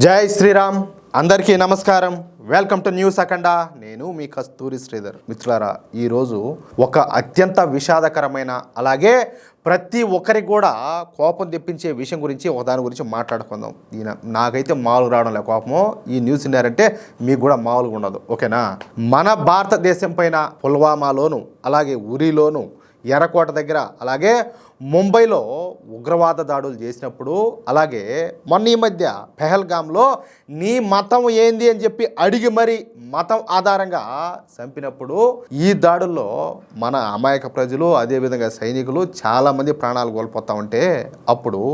జై శ్రీరామ్. అందరికీ నమస్కారం. వెల్కమ్ టు న్యూస్ అఖండ. నేను మీ కస్తూరి శ్రీధర్. మిత్రులారా, ఈరోజు ఒక అత్యంత విషాదకరమైన అలాగే ప్రతి ఒక్కరికి కూడా కోపం తెప్పించే విషయం గురించి దాని గురించి మాట్లాడుకుందాం. నాకైతే మామూలు రావడం లే కోపము. ఈ న్యూస్ విన్నారంటే మీకు కూడా మామూలుగా ఉండదు. ఓకేనా? మన భారతదేశం పైన పుల్వామాలోను అలాగే ఉరిలోను ఎర్రకోట దగ్గర అలాగే ముంబైలో ఉగ్రవాద దాడులు చేసినప్పుడు అలాగే మొన్న ఈ మధ్య పెహల్గాంలో నీ మతం ఏంది అని చెప్పి అడిగి మరి మతం ఆధారంగా చంపినప్పుడు ఈ దాడుల్లో మన అమాయక ప్రజలు అదేవిధంగా సైనికులు చాలామంది ప్రాణాలు కోల్పోతా ఉంటే అప్పుడు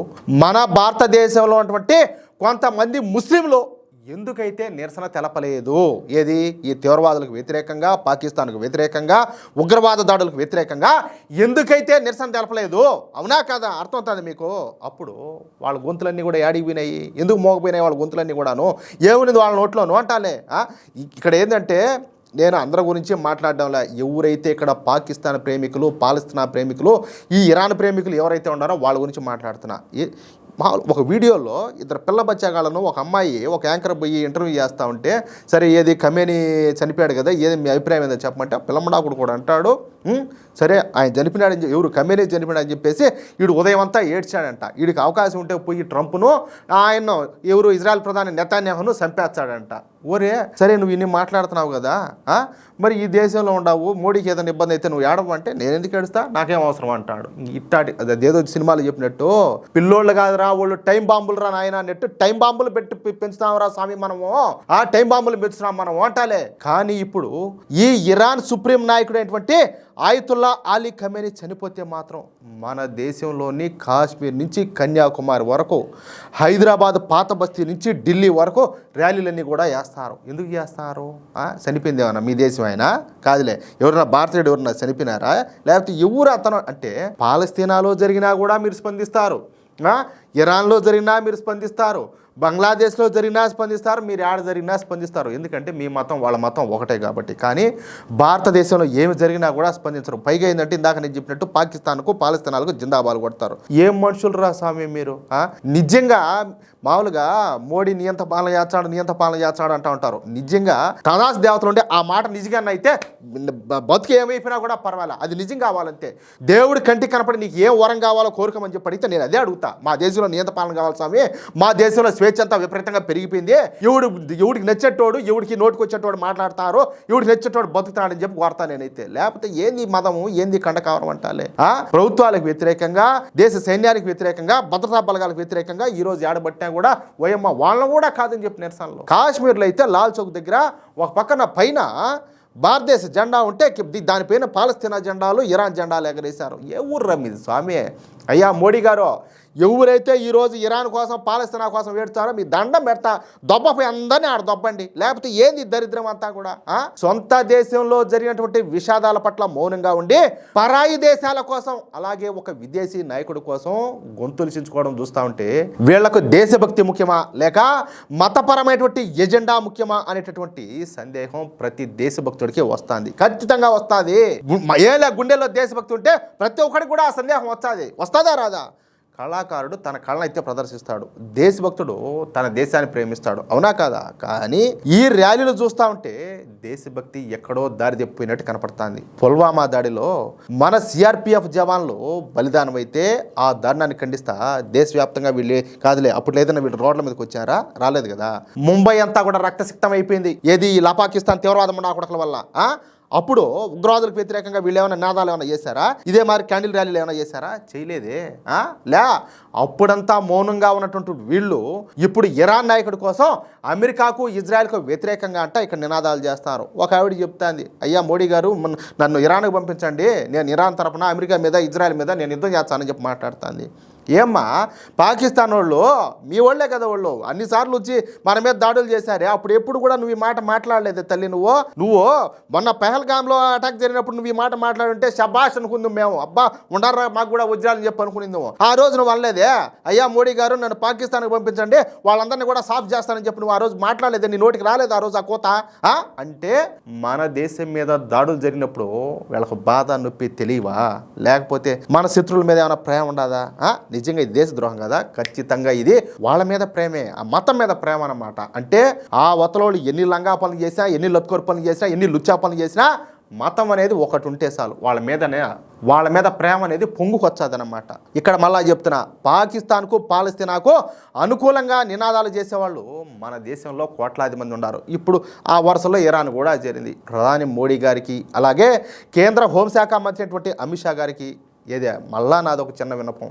మన భారతదేశంలో ఉన్నటువంటి కొంతమంది ముస్లింలు ఎందుకైతే నిరసన తెలపలేదు? ఏది ఈ తీవ్రవాదులకు వ్యతిరేకంగా, పాకిస్తాన్కు వ్యతిరేకంగా, ఉగ్రవాద దాడులకు వ్యతిరేకంగా ఎందుకైతే నిరసన తెలపలేదు? అవునా కదా? అర్థమవుతుంది మీకు? అప్పుడు వాళ్ళ గొంతులన్నీ కూడా యాడికి పోయినాయి? ఎందుకు మోగపోయినాయి వాళ్ళ గొంతులన్నీ కూడాను? ఏముంది వాళ్ళ నోట్లోను అంటాలే. ఇక్కడ ఏంటంటే నేను అందరి గురించి మాట్లాడడంలా. ఎవరైతే ఇక్కడ పాకిస్తాన్ ప్రేమికులు, పాలస్తీనా ప్రేమికులు, ఈ ఇరాన్ ప్రేమికులు ఎవరైతే ఉన్నారో వాళ్ళ గురించి మాట్లాడుతున్నా. ఒక వీడియోలో ఇద్దరు పిల్ల బచ్చాగాళ్ళను ఒక అమ్మాయి ఒక యాంకర్ పోయి ఇంటర్వ్యూ చేస్తూ ఉంటే, సరే ఏది ఖమేనీ చనిపోయాడు కదా, ఏది మీ అభిప్రాయం ఏదో చెప్పమంటే పిల్లమ్మడాకుడు కూడా అంటాడు, సరే ఆయన చనిపోయినాడని ఎవరు ఖమేనీ చనిపోయాడని చెప్పేసి వీడు ఉదయం అంతా ఏడ్చాడంట. వీడికి అవకాశం ఉంటే పోయి ట్రంప్ను ఆయన ఎవరు ఇజ్రాయెల్ ప్రధాని నెతన్యాహును చంపేస్తాడంట. ఓరే సరే నువ్వు ఇన్ని మాట్లాడుతున్నావు కదా, మరి ఈ దేశంలో ఉండవు, మోడీకి ఏదైనా ఇబ్బంది అయితే నువ్వు ఏడవంటే నేను ఎందుకు ఏడుస్తా, నాకేం అవసరం అంటాడు. ఇట్టాటి అదేదో సినిమాలు చెప్పినట్టు పిల్లోళ్ళు కాదురా వాళ్ళు టైం బాంబులు రా నాయన అన్నట్టు టైం బాంబులు పెట్టి పెంచుతాంరా స్వామి మనము, ఆ టైం బాంబులు పెంచుతున్నాం మనం అంటాలే. కానీ ఇప్పుడు ఈ ఇరాన్ సుప్రీం నాయకుడైనటువంటి ఆయతుల్లా అలీ ఖమేనీ చనిపోతే మాత్రం మన దేశంలోని కాశ్మీర్ నుంచి కన్యాకుమారి వరకు, హైదరాబాద్ పాత బస్తీ నుంచి ఢిల్లీ వరకు ర్యాలీలన్నీ కూడా వేస్తారు. ఎందుకు చేస్తారు? చనిపోయింది ఏమన్నా మీ దేశం అయినా కాదులే, ఎవరన్నా భారతీయుడు ఎవరన్నా చనిపోయినారా, లేకపోతే ఎవరు అతను అంటే పాలస్తీనాలో జరిగినా కూడా మీరు స్పందిస్తారు, ఇరాన్లో జరిగినా మీరు స్పందిస్తారు, బంగ్లాదేశ్లో జరిగినా స్పందిస్తారు, మీరు ఆడ జరిగినా స్పందిస్తారు. ఎందుకంటే మీ మతం వాళ్ళ మతం ఒకటే కాబట్టి. కానీ భారతదేశంలో ఏమి జరిగినా కూడా స్పందించరు. పైగా ఏంటంటే ఇందాక నేను చెప్పినట్టు పాకిస్తాన్కు పాలస్తీనాలకు జిందాబాలు కొడతారు. ఏం మనుషులు రా స్వామి మీరు? నిజంగా మామూలుగా మోడీ నియంత పాలన చేస్తాడు అంటూ ఉంటారు. నిజంగా తదాస్ దేవతలు ఉంటే ఆ మాట నిజంగా అయితే బతుకు ఏమైపోయినా కూడా పర్వాలే, అది నిజం కావాలంతే. దేవుడి కంటికి కనపడి నీకు ఏం వరం కావాలో కోరుకోమని చెప్పి అడిగితే నేను అదే అడుగుతా. మా దేశంలో నియంత పాలన కావాలి స్వామి, మా దేశంలో స్వేచ్ఛ అంతా విపరీతంగా పెరిగిపోయింది, ఎవడికి నచ్చేటోడు ఎవడికి నోటికి వచ్చేటోడు మాట్లాడతారు, ఎవడికి నచ్చేటోడు బతుకుతాడని చెప్పి కోరతా నేనైతే. లేకపోతే ఏంది మతము, ఏంది కండకావరం అంటాలే. ప్రభుత్వాలకు వ్యతిరేకంగా, దేశ సైన్యానికి వ్యతిరేకంగా, భద్రతా బలగాలకు వ్యతిరేకంగా ఈరోజు ఏడబట్టినా కూడా ఓయమ్మ వాళ్ళని కూడా కాదని చెప్పి నిరసనలో. కాశ్మీర్లో అయితే లాల్ చౌక్ దగ్గర ఒక పక్కన పైన భారతదేశ జెండా ఉంటే దానిపైన పాలస్తీనా జెండాలు, ఇరాన్ జెండాలు ఎగరేశారు. ఏ ఊరు రమ్మిది స్వామి? అయ్యా మోడీ గారు, ఎవరైతే ఈరోజు ఇరాన్ కోసం పాలస్తీనా కోసం వేడుతారో మీ దండం పెడతా, దొబ్బపై అందరినీ ఆడ దొబ్బండి. లేకపోతే ఏంది దరిద్రం అంతా కూడా? సొంత దేశంలో జరిగినటువంటి విషాదాల పట్ల మౌనంగా ఉండి పరాయి దేశాల కోసం అలాగే ఒక విదేశీ నాయకుడి కోసం గొంతులు చించుకోవడం చూస్తూ ఉంటే వీళ్లకు దేశభక్తి ముఖ్యమా లేక మతపరమైనటువంటి ఎజెండా ముఖ్యమా అనేటటువంటి సందేహం ప్రతి దేశభక్తుడికి వస్తుంది. ఖచ్చితంగా వస్తుంది. ఏలా గుండెల్లో దేశభక్తి ఉంటే ప్రతి ఒక్కడికి కూడా ఆ సందేహం వస్తుందా రాదా? కళాకారుడు తన కళను అయితే ప్రదర్శిస్తాడు, దేశభక్తుడు తన దేశాన్ని ప్రేమిస్తాడు, అవునా కాదా? కానీ ఈ ర్యాలీలు చూస్తూ ఉంటే దేశభక్తి ఎక్కడో దారి తెప్పినట్టు కనపడుతుంది. పుల్వామా దాడిలో మన సిఆర్పిఎఫ్ జవాన్లు బలిదానం అయితే ఆ దారుణాన్ని ఖండిస్తా దేశవ్యాప్తంగా వీళ్ళు కాదులే, అప్పుడు ఏదైనా వీళ్ళు రోడ్ల మీదకి వచ్చారా? రాలేదు కదా. ముంబై అంతా కూడా రక్తసిక్తం అయిపోయింది. ఏది పాకిస్తాన్ తీవ్రవాద నాయకుల వల్ల. అప్పుడు ఉగ్రవాదులకు వ్యతిరేకంగా వీళ్ళు ఏమైనా నినాదాలు ఏమైనా చేశారా? ఇదే మరి క్యాండిల్ ర్యాలీలు ఏమైనా చేశారా? చేయలేదే. లే అప్పుడంతా మౌనంగా ఉన్నటువంటి వీళ్ళు ఇప్పుడు ఇరాన్ నాయకుడి కోసం అమెరికాకు ఇజ్రాయెల్కు వ్యతిరేకంగా అంట ఇక్కడ నినాదాలు చేస్తారు. ఒక ఆవిడ చెప్తాంది, అయ్యా మోడీ గారు నన్ను ఇరాన్కు పంపించండి, నేను ఇరాన్ తరపున అమెరికా మీద ఇజ్రాయెల్ మీద నేను యుద్ధం చేస్తానని చెప్పి మాట్లాడుతుంది. ఏమ్మా పాకిస్తాన్ వాళ్ళు మీ వాళ్ళే కదా, వాళ్ళు అన్నిసార్లు వచ్చి మన మీద దాడులు చేశారే, అప్పుడు ఎప్పుడు కూడా నువ్వు ఈ మాట మాట్లాడలేదు తల్లి. నువ్వు మొన్న పెహల్గాంలో అటాక్ జరిగినప్పుడు నువ్వు ఈ మాట మాట్లాడుంటే శబాష్ అనుకుందాం మేము, అబ్బా ఉండారా మాకు కూడా వజ్రాలని చెప్పి అనుకునింది. ఆ రోజు నువ్వు అనలేదే, అయ్యా మోడీ గారు నన్ను పాకిస్తాన్కి పంపించండి, వాళ్ళందరినీ కూడా సాఫ్ చేస్తానని చెప్పి నువ్వు ఆ రోజు మాట్లాడలేదే, నీ నోటికి రాలేదు ఆ రోజు ఆ కోత. అంటే మన దేశం మీద దాడులు జరిగినప్పుడు వీళ్ళకు బాధ నొప్పి తెలియవా? లేకపోతే మన శత్రువుల మీద ఏమైనా ప్రేమ ఉండదా? నిజంగా ఇది దేశద్రోహం కదా? ఖచ్చితంగా ఇది వాళ్ళ మీద ప్రేమే, ఆ మతం మీద ప్రేమ అన్నమాట. అంటే ఆ వతలోళ్ళు ఎన్ని లంగా పనులు చేసినా, ఎన్ని లత్కోరు పనులు చేసినా, ఎన్ని లుచ్చా పనులు చేసినా మతం అనేది ఒకటి ఉంటే చాలు, వాళ్ళ మీద ప్రేమ అనేది పొంగుకొచ్చదనమాట. ఇక్కడ మళ్ళా చెప్తున్నా, పాకిస్తాన్కు పాలస్తీనాకు అనుకూలంగా నినాదాలు చేసేవాళ్ళు మన దేశంలో కోట్లాది మంది ఉన్నారు. ఇప్పుడు ఆ వరుసలో ఇరాన్ కూడా చేరింది. ప్రధాని మోడీ గారికి, అలాగే కేంద్ర హోంశాఖ మంత్రి అయినటువంటి అమిత్ షా గారికి మళ్ళా నాదొక చిన్న విన్నపం,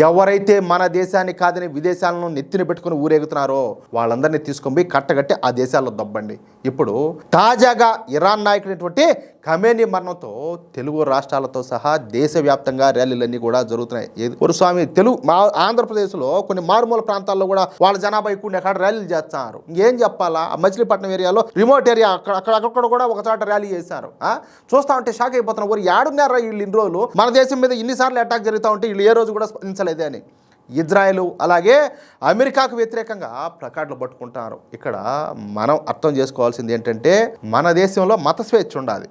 ఎవరైతే మన దేశాన్ని కాదని విదేశాలను నెత్తిన పెట్టుకుని ఊరేగుతున్నారో వాళ్ళందరినీ తీసుకొని పోయి కట్టగట్టి ఆ దేశాల్లో దబ్బండి. ఇప్పుడు తాజాగా ఇరాన్ నాయకుడైనటువంటి ఖమేనీ మరణంతో తెలుగు రాష్ట్రాలతో సహా దేశవ్యాప్తంగా ర్యాలీలన్నీ కూడా జరుగుతున్నాయి. స్వామి మా ఆంధ్రప్రదేశ్లో కొన్ని మారుమూల ప్రాంతాల్లో కూడా వాళ్ళ జనాభా ఎక్కువ అక్కడ ర్యాలీలు చేస్తున్నారు. ఇంకేం చెప్పాలా? మచిలీపట్నం ఏరియాలో రిమోట్ ఏరియా అక్కడ కూడా ఒక చోట ర్యాలీ చేశారు. చూస్తా ఉంటే షాక్ అయిపోతున్నారు, ఊరు ఏడున్నారా వీళ్ళు ఇన్ని రోజులు మన దేశం మీద ఇన్నిసార్లు అటాక్ జరుగుతూ ఉంటే వీళ్ళు ఏ రోజు కూడా స్పందించలేదే అని ఇజ్రాయెల్ అలాగే అమెరికాకు వ్యతిరేకంగా ప్లకార్డులు పట్టుకుంటున్నారు. ఇక్కడ మనం అర్థం చేసుకోవాల్సింది ఏంటంటే, మన దేశంలో మత స్వేచ్ఛ ఉండాలి.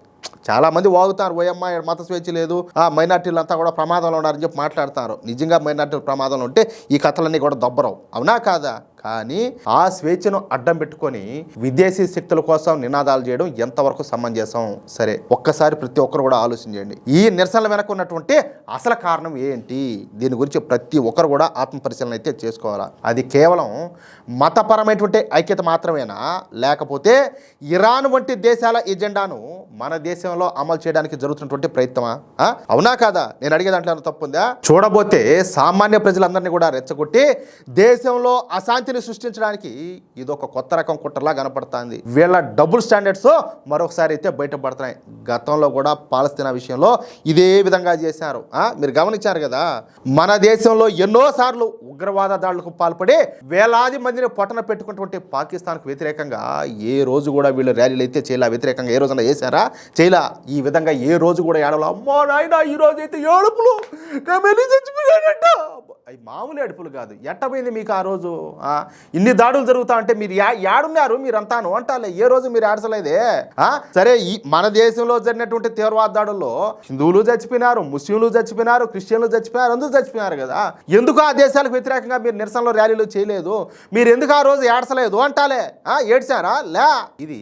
చాలామంది వాగుతారు, ఓయమ్మ మత స్వేచ్ఛ లేదు, మైనార్టీలు అంతా కూడా ప్రమాదంలో ఉన్నారని చెప్పి మాట్లాడుతున్నారు. నిజంగా మైనార్టీలు ప్రమాదంలో ఉంటే ఈ కథలన్నీ కూడా దొబ్బరవు, అవునా కాదా? కానీ ఆ స్వేచ్ఛను అడ్డం పెట్టుకొని విదేశీ శక్తుల కోసం నినాదాలు చేయడం ఎంతవరకు సమంజసం? సరే, ఒక్కసారి ప్రతి ఒక్కరు కూడా ఆలోచించండి. ఈ నిరసనల వెనక ఉన్నటువంటి అసలు కారణం ఏంటి? దీని గురించి ప్రతి ఒక్కరు కూడా ఆత్మపరిశీలన అయితే చేసుకోవాలా. అది కేవలం మతపరమైనటువంటి ఐక్యత మాత్రమేనా, లేకపోతే ఇరాన్ వంటి దేశాల ఎజెండాను మన దేశంలో అమలు చేయడానికి జరుగుతున్నటువంటి ప్రయత్నమా? అవునా కాదా? నేను అడిగే దాంట్లో తప్పుందా? చూడబోతే సామాన్య ప్రజలందరినీ కూడా రెచ్చగొట్టి దేశంలో అశాంతిని సృష్టించడానికి ఇదొక కొత్త రకం కుట్రలా కనపడుతుంది. వీళ్ళ డబుల్ స్టాండర్డ్స్ మరొకసారి అయితే బయటపడుతున్నాయి. గతంలో కూడా పాలస్తీనా విషయంలో ఇదే విధంగా చేశారు. మీరు గమనించారు కదా, మన దేశంలో ఎన్నోసార్లు ఉగ్రవాద దాడులకు పాల్పడి వేలాది మందిని పొట్టన పెట్టుకున్నటువంటి పాకిస్తాన్కు వ్యతిరేకంగా ఏ రోజు కూడా వీళ్ళు ర్యాలీలు అయితే చేయలే. వ్యతిరేకంగా ఏ రోజున చేశారా? చేయలా. ఈ విధంగా ఏ రోజు కూడా ఏడవలా. అమ్మో నాయన, ఈ రోజు అయితే ఏడుపులు, అవి మామూలు ఏడుపులు కాదు. ఎట్టపోయింది మీకు ఆ రోజు? ఇన్ని దాడులు జరుగుతా అంటే మీరు ఏడున్నారు మీరంతాను అంటాలే, ఏ రోజు మీరు ఆడసలేదే. సరే, ఈ మన దేశంలో జరిగినటువంటి తీవ్రవాద దాడుల్లో హిందువులు చచ్చిపోయినారు, ముస్లింలు చచ్చిపోయినారు, క్రిస్టియన్లు చచ్చిపోయినారు, అందరూ చచ్చిపోయినారు కదా. ఎందుకు ఆ దేశాలకు వ్యతిరేకంగా మీరు నిరసనలో ర్యాలీలు చేయలేదు? మీరు ఎందుకు ఆ రోజు ఏడ్చలేదు అంటాలే. ఏడ్చారా? లే. ఇది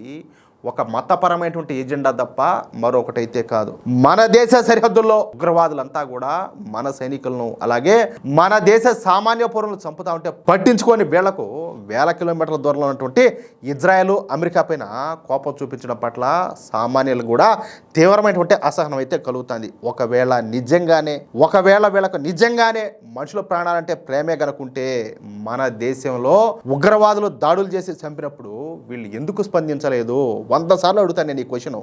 ఒక మతపరమైనటువంటి ఎజెండా తప్ప మరొకటైతే కాదు. మన దేశ సరిహద్దుల్లో ఉగ్రవాదులంతా కూడా మన సైనికులను, అలాగే మన దేశ సామాన్య పౌరులను చంపుతా ఉంటే పట్టించుకొని వీళ్లకు వేల కిలోమీటర్ల దూరంలో ఉన్నటువంటి ఇజ్రాయెల్, అమెరికా పైన కోపం చూపించడం పట్ల సామాన్యులు కూడా తీవ్రమైనటువంటి అసహనం అయితే కలుగుతుంది. ఒకవేళ వీళ్ళకు నిజంగానే మనుషుల ప్రాణాలంటే ప్రేమే కనుకుంటే, మన దేశంలో ఉగ్రవాదులు దాడులు చేసి చంపినప్పుడు వీళ్ళు ఎందుకు స్పందించలేదు? 100 సార్లు అడుగుతాను నేను ఈ క్వశ్చన్.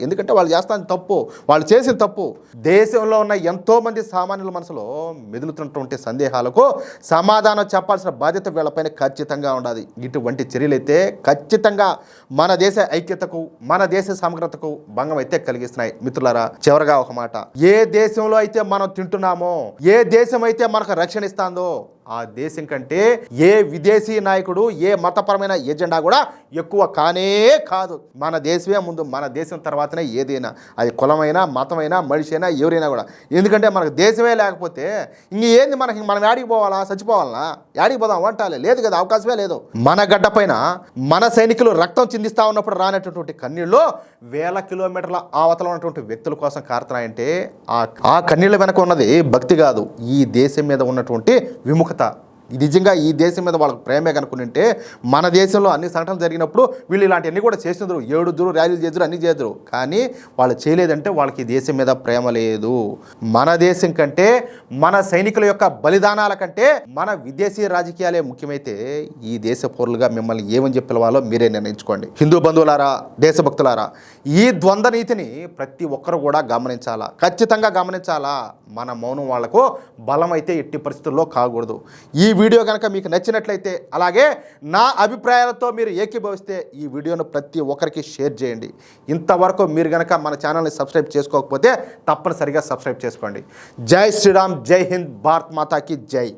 ఎందుకంటే వాళ్ళు చేస్తాను తప్పు, వాళ్ళు చేసిన తప్పు. దేశంలో ఉన్న ఎంతోమంది సామాన్యుల మనసులో మెదులుతున్నటువంటి సందేహాలకు సమాధానం చెప్పాల్సిన బాధ్యత వీళ్ళపైన ఖచ్చితంగా ఉండాలి. ఇటువంటి చర్యలైతే ఖచ్చితంగా మన దేశ ఐక్యతకు, మన దేశ సమగ్రతకు భంగం అయితే కలిగిస్తున్నాయి. మిత్రులారా, చివరగా ఒక మాట, ఏ దేశంలో అయితే మనం తింటున్నామో, ఏ దేశం అయితే మనకు రక్షణ ఇస్తాందో ఆ దేశం కంటే ఏ విదేశీ నాయకుడు, ఏ మతపరమైన ఎజెండా కూడా ఎక్కువ కానే కాదు. మన దేశమే ముందు, మన దేశం తర్వాతనే ఏదైనా, అది కులమైనా, మతమైనా, మనిషి అయినా, ఎవరైనా కూడా. ఎందుకంటే మనకు దేశమే లేకపోతే ఏంది మనం యాడికి పోవాలా? చచ్చిపోవాలనా? యాడికి పోదాం అంటాలే, లేదు కదా, అవకాశమే లేదు. మన గడ్డ పైన మన సైనికులు రక్తం చిందిస్తా ఉన్నప్పుడు రానటువంటి కన్నీళ్ళు వేల కిలోమీటర్ల ఆవతల ఉన్నటువంటి వ్యక్తుల కోసం కారుతున్నాయంటే ఆ కన్నీళ్ళ వెనక ఉన్నది భక్తి కాదు, ఈ దేశం మీద ఉన్నటువంటి విముఖత. నిజంగా ఈ దేశం మీద వాళ్ళకి ప్రేమే కనుకుంటే, మన దేశంలో అన్ని సంఘటనలు జరిగినప్పుడు వీళ్ళు ఇలాంటివన్నీ కూడా చేసినారు, ఏడుదురు, ర్యాలీలు చేద్దరు, అన్నీ చేద్దరు. కానీ వాళ్ళు చేయలేదంటే వాళ్ళకి ఈ దేశం మీద ప్రేమ లేదు. మన దేశం కంటే, మన సైనికుల యొక్క బలిదానాల కంటే మన విదేశీ రాజకీయాలే ముఖ్యమైతే ఈ దేశ పౌరులుగా మిమ్మల్ని ఏమని చెప్పి పిలవాలో మీరే నిర్ణయించుకోండి. హిందూ బంధువులారా, దేశభక్తులారా, ఈ ద్వంద్వ నీతిని ప్రతి ఒక్కరు కూడా గమనించాలా, ఖచ్చితంగా గమనించాలా. మన మౌనం వాళ్లకు బలం అయితే ఎట్టి పరిస్థితుల్లో కాకూడదు. ఈ వీడియో కనుక మీకు నచ్చినట్లయితే, అలాగే నా అభిప్రాయాలతో మీరు ఏకీభవిస్తే ఈ వీడియోను ప్రతి ఒక్కరికి షేర్ చేయండి. ఇంతవరకు మీరు కనుక మన ఛానల్ని సబ్స్క్రైబ్ చేసుకోకపోతే తప్పనిసరిగా సబ్స్క్రైబ్ చేసుకోండి. జై శ్రీరామ్, జై హింద్, భారత్ మాతాకి జై.